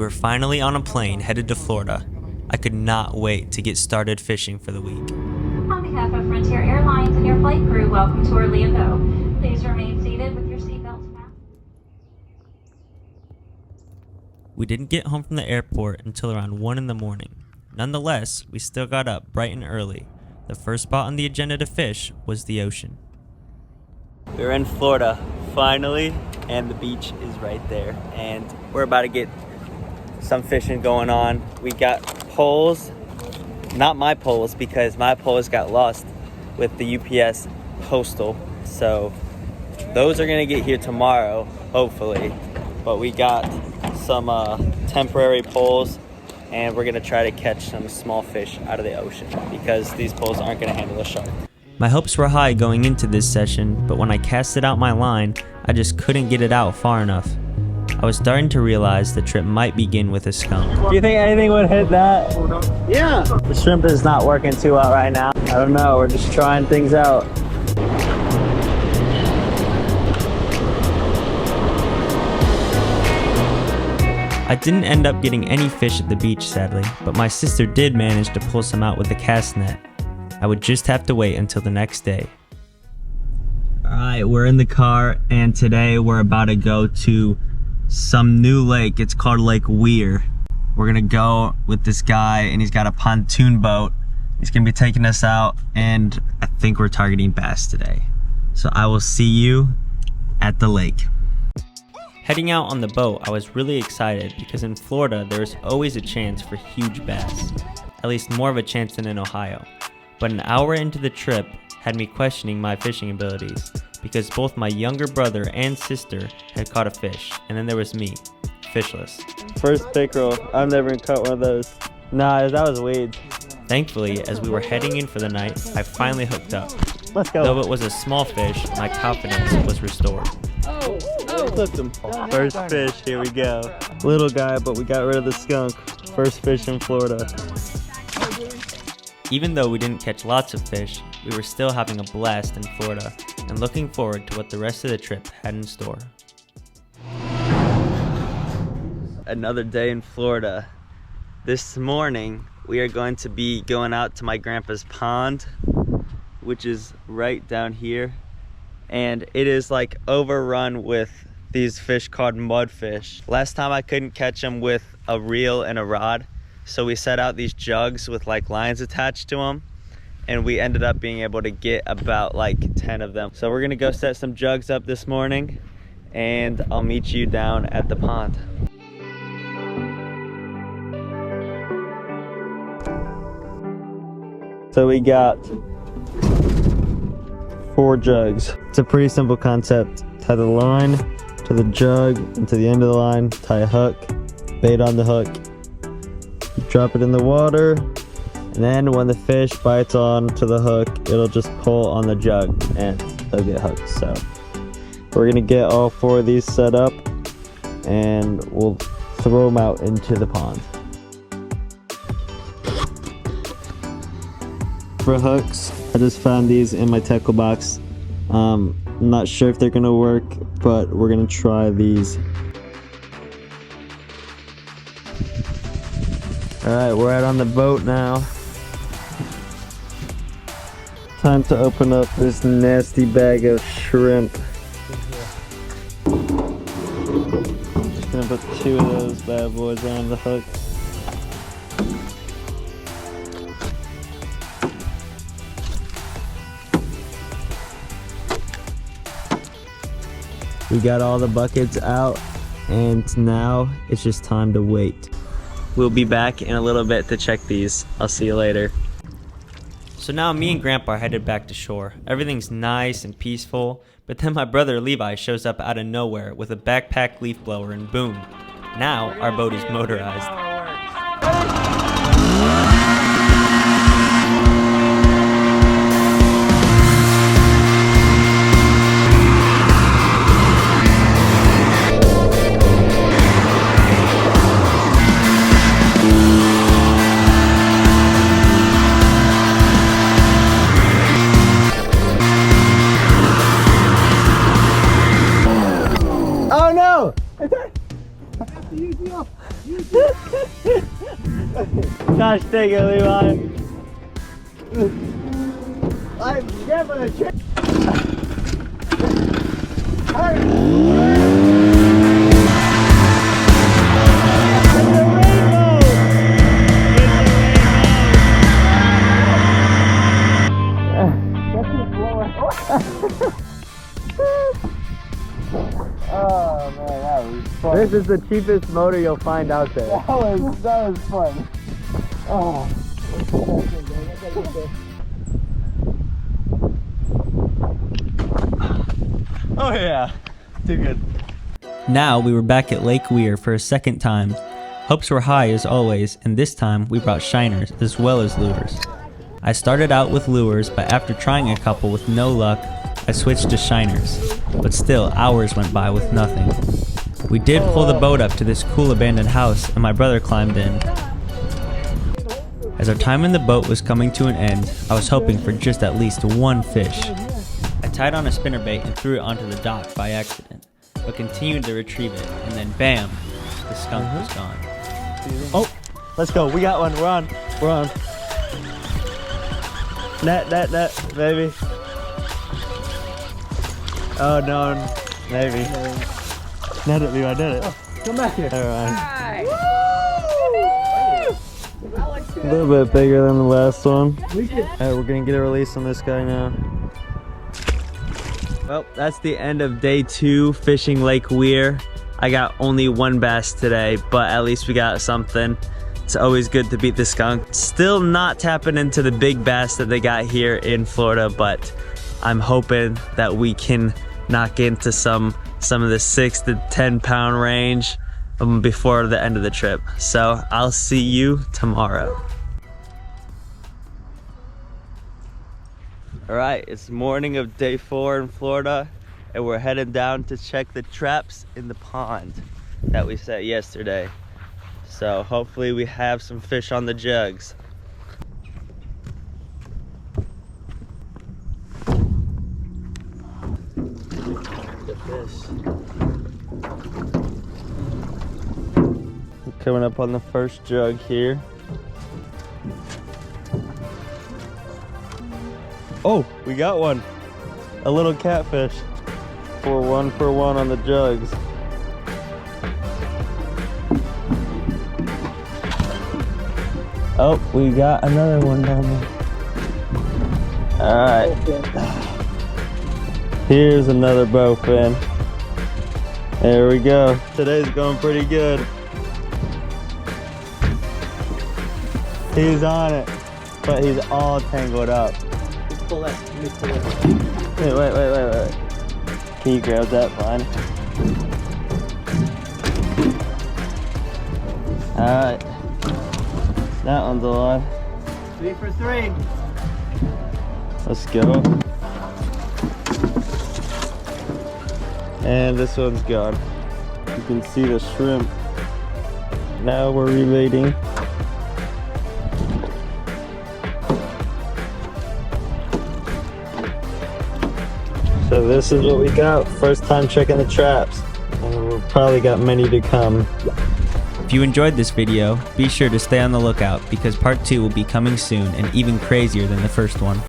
were finally on a plane headed to Florida. I could not wait to get started fishing for the week. On behalf of Frontier Airlines and your flight crew, welcome to Orlando. Please remain seated with your seatbelts fastened. We didn't get home from the airport until around 1 in the morning. Nonetheless, we still got up bright and early. The first spot on the agenda to fish was the ocean. We're in Florida, finally, and the beach is right there. And we're about to get some fishing going on. We got poles, not my poles because my poles got lost with the UPS postal. So those are gonna get here tomorrow, hopefully. But we got some temporary poles, and we're gonna try to catch some small fish out of the ocean because these poles aren't gonna handle a shark. My hopes were high going into this session, but when I casted out my line, I just couldn't get it out far enough. I was starting to realize the trip might begin with a skunk. Do you think anything would hit that? Yeah. The shrimp is not working too well right now. I don't know, we're just trying things out. I didn't end up getting any fish at the beach, sadly, but my sister did manage to pull some out with a cast net. I would just have to wait until the next day. Alright, we're in the car, and today we're about to go to some new lake. It's called Lake Weir. We're gonna go with this guy, and he's got a pontoon boat. He's gonna be taking us out, and I think we're targeting bass today. So I will see you at the lake. Heading out on the boat, I was really excited because in Florida, there's always a chance for huge bass. At least more of a chance than in Ohio. But an hour into the trip had me questioning my fishing abilities because both my younger brother and sister had caught a fish, and then there was me, fishless. First pickerel. I've never caught one of those. Nah, that was weeds. Thankfully, as we were heading in for the night, I finally hooked up. Let's go. Though it was a small fish, my confidence was restored. Flipped him. First fish, here we go. Little guy, but we got rid of the skunk. First fish in Florida. Even though we didn't catch lots of fish, we were still having a blast in Florida and looking forward to what the rest of the trip had in store. Another day in Florida. This morning, we are going to be going out to my grandpa's pond, which is right down here. And it is like overrun with these fish called mudfish. Last time I couldn't catch them with a reel and a rod. So we set out these jugs with like lines attached to them, and we ended up being able to get about like 10 of them. So we're gonna go set some jugs up this morning, and I'll meet you down at the pond. So we got 4 jugs. It's a pretty simple concept. Tie the line to the jug and to the end of the line, tie a hook, bait on the hook. You drop it in the water, and then when the fish bites on to the hook, it'll just pull on the jug and they'll get hooked. So we're gonna get all 4 of these set up, and we'll throw them out into the pond. For hooks, I just found these in my tackle box. I'm not sure if they're gonna work, but we're gonna try these. Alright, we're out on the boat now. Time to open up this nasty bag of shrimp. Just gonna put 2 of those bad boys on the hook. We got all the buckets out, and now it's just time to wait. We'll be back in a little bit to check these. I'll see you later. So now me and Grandpa are headed back to shore. Everything's nice and peaceful, but then my brother Levi shows up out of nowhere with a backpack leaf blower, and boom, now our boat is motorized. Oh no! I have to use the gosh, take it, Levi. I'm never Oh man, that was fun. This is the cheapest motor you'll find out there. That was fun. Oh. Oh yeah, too good. Now we were back at Lake Weir for a second time. Hopes were high as always, and this time we brought shiners as well as lures. I started out with lures, but after trying a couple with no luck, I switched to shiners. But still, hours went by with nothing. We did pull the boat up to this cool abandoned house, and my brother climbed in. As our time in the boat was coming to an end, I was hoping for just at least one fish. I tied on a spinnerbait and threw it onto the dock by accident, but continued to retrieve it, and then bam, the skunk was gone. Oh, let's go. We got one. We're on. We're on. Net, baby. Oh no, maybe. Net it, Levi. I did it. Oh, come back here. All right. A little bit bigger than the last one. Alright, we're gonna get a release on this guy now. Well, that's the end of day 2 fishing Lake Weir. I got only one bass today, but at least we got something. It's always good to beat the skunk. Still not tapping into the big bass that they got here in Florida, but I'm hoping that we can knock into some of the 6 to 10 pound range before the end of the trip. So I'll see you tomorrow. All right, it's morning of day 4 in Florida, and we're heading down to check the traps in the pond that we set yesterday. So hopefully we have some fish on the jugs. Look at this. We're coming up on the first jug here. Oh, we got one. A little catfish. For one on the jugs. Oh, we got another one down there. All right. Here's another bowfin. There we go. Today's going pretty good. He's on it, but he's all tangled up. Wait. Can you grab that line? Alright. That one's a line. 3 for 3. Let's go. And this one's gone. You can see the shrimp. Now we're rebaiting. So this is what we got. First time checking the traps. And we've probably got many to come. If you enjoyed this video, be sure to stay on the lookout because part 2 will be coming soon and even crazier than the first one.